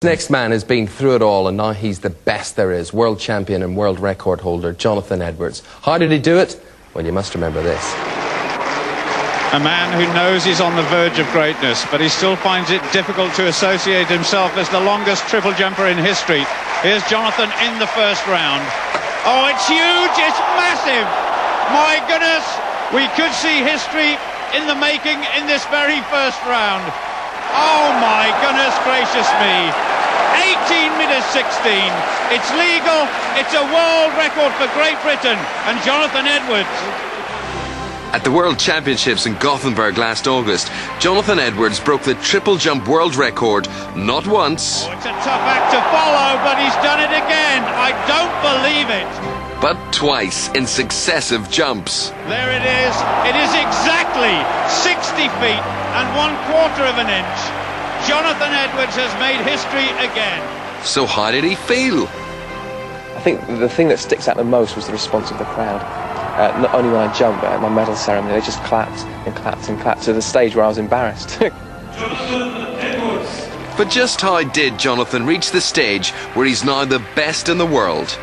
Next man has been through it all, and now he's the best there is. World champion and world record holder, Jonathan Edwards. How did he do it? Well, you must remember this. A man who knows he's on the verge of greatness, but he still finds it difficult to associate himself as the longest triple jumper in history. Here's Jonathan in the first round. Oh, it's huge, it's massive. My goodness, we could see history in the making in this very first round. Oh my goodness gracious me. 18 minutes 16. It's legal. It's a world record for Great Britain and Jonathan Edwards. At the World Championships in Gothenburg last August, Jonathan Edwards broke the triple jump world record not once. Oh, it's a tough act to follow, but he's done it again. I don't believe it. But twice in successive jumps. There it is. It is exactly 60 feet and 1/4 of an inch. Jonathan Edwards has made history again. So how did he feel? I think the thing that sticks out the most was the response of the crowd. Not only when I jumped, but at my medal ceremony, they just clapped and clapped and clapped to the stage where I was embarrassed. But just how did Jonathan reach the stage where he's now the best in the world?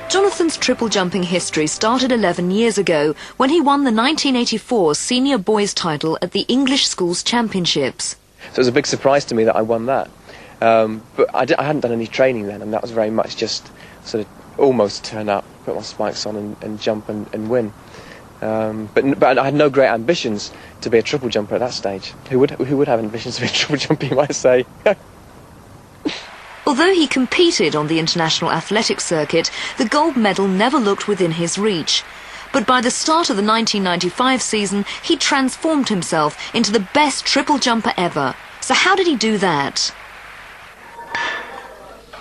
Jonathan's triple jumping history started 11 years ago when he won the 1984 senior boys title at the English Schools Championships. So it was a big surprise to me that I won that. But I hadn't done any training then, and that was very much just sort of almost turn up, put my spikes on and jump and win. But I had no great ambitions to be a triple jumper at that stage. Who would have ambitions to be a triple jumper, you might say? Although he competed on the international athletic circuit, the gold medal never looked within his reach. But by the start of the 1995 season, he transformed himself into the best triple jumper ever. So how did he do that?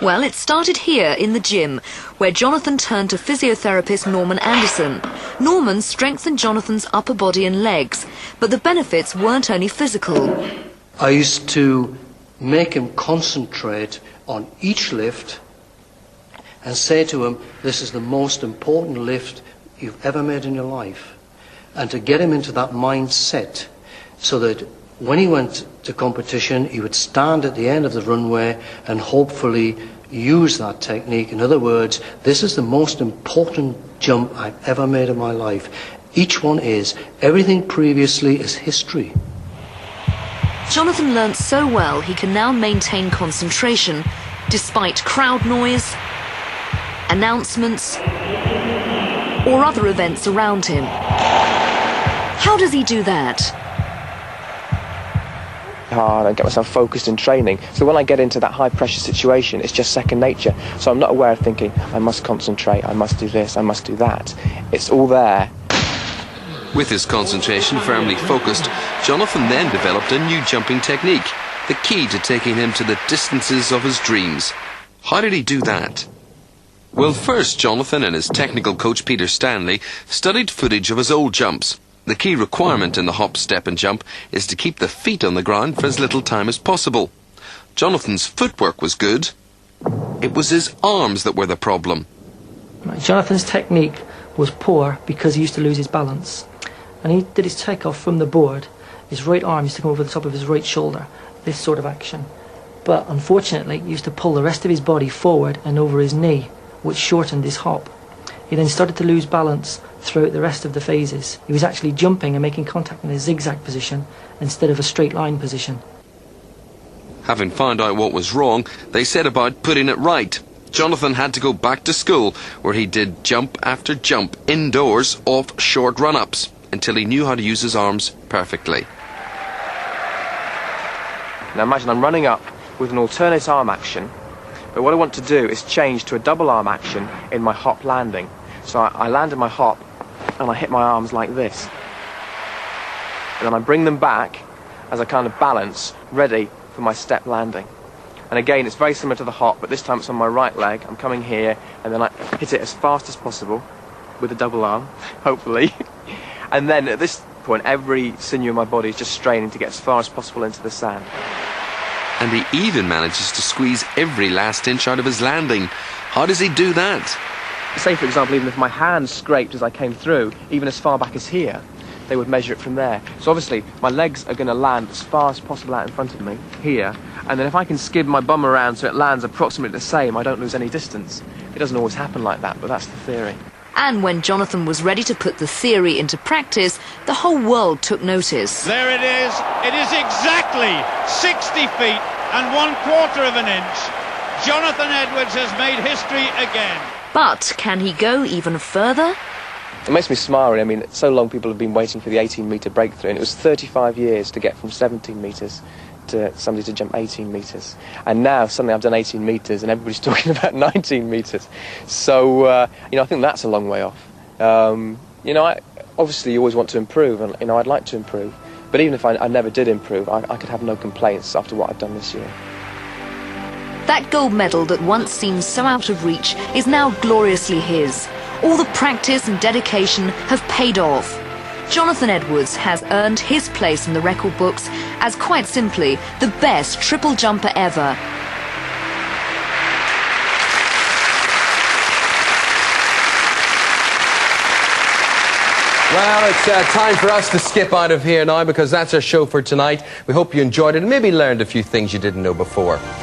Well, it started here in the gym, where Jonathan turned to physiotherapist Norman Anderson. Norman strengthened Jonathan's upper body and legs, but the benefits weren't only physical. I used to make him concentrate on each lift and say to him, this is the most important lift you've ever made in your life. And to get him into that mindset so that when he went to competition, he would stand at the end of the runway and hopefully use that technique. In other words, this is the most important jump I've ever made in my life. Each one is. Everything previously is history. Jonathan learnt so well he can now maintain concentration despite crowd noise, announcements, or other events around him. How does he do that? Hard and get myself focused in training. So when I get into that high pressure situation, it's just second nature. So I'm not aware of thinking, I must concentrate, I must do this, I must do that. It's all there. With his concentration firmly focused, Jonathan then developed a new jumping technique, the key to taking him to the distances of his dreams. How did he do that? Well, first, Jonathan and his technical coach Peter Stanley studied footage of his old jumps. The key requirement in the hop, step and jump is to keep the feet on the ground for as little time as possible. Jonathan's footwork was good. It was his arms that were the problem. Jonathan's technique was poor because he used to lose his balance. And he did his takeoff from the board. His right arm used to come over the top of his right shoulder, this sort of action. But unfortunately, he used to pull the rest of his body forward and over his knee, which shortened his hop. He then started to lose balance throughout the rest of the phases. He was actually jumping and making contact in a zigzag position instead of a straight line position. Having found out what was wrong, they set about putting it right. Jonathan had to go back to school, where he did jump after jump indoors off short run-ups until he knew how to use his arms perfectly. Now imagine I'm running up with an alternate arm action, but what I want to do is change to a double arm action in my hop landing. So I land in my hop and I hit my arms like this. And then I bring them back as I kind of balance, ready for my step landing. And again, it's very similar to the hop, but this time it's on my right leg. I'm coming here and then I hit it as fast as possible with a double arm, hopefully. And then at this point, every sinew in my body is just straining to get as far as possible into the sand. And he even manages to squeeze every last inch out of his landing. How does he do that? Say, for example, even if my hand scraped as I came through, even as far back as here, they would measure it from there. So obviously, my legs are going to land as far as possible out in front of me, here, and then if I can skid my bum around so it lands approximately the same, I don't lose any distance. It doesn't always happen like that, but that's the theory. And when Jonathan was ready to put the theory into practice, the whole world took notice. There it is. It is exactly 60 feet and 1/4 of an inch. Jonathan Edwards has made history again. But can he go even further? It makes me smile, really. I mean, so long people have been waiting for the 18-metre breakthrough, and it was 35 years to get from 17 metres to somebody to jump 18 metres. And now, suddenly I've done 18 metres, and everybody's talking about 19 metres. So, you know, I think that's a long way off. You know, obviously you always want to improve, and, you know, I'd like to improve. But even if I never did improve, I could have no complaints after what I've done this year. That gold medal that once seemed so out of reach is now gloriously his. All the practice and dedication have paid off. Jonathan Edwards has earned his place in the record books as, quite simply, the best triple jumper ever. Well, it's time for us to skip out of here now, because that's our show for tonight. We hope you enjoyed it and maybe learned a few things you didn't know before.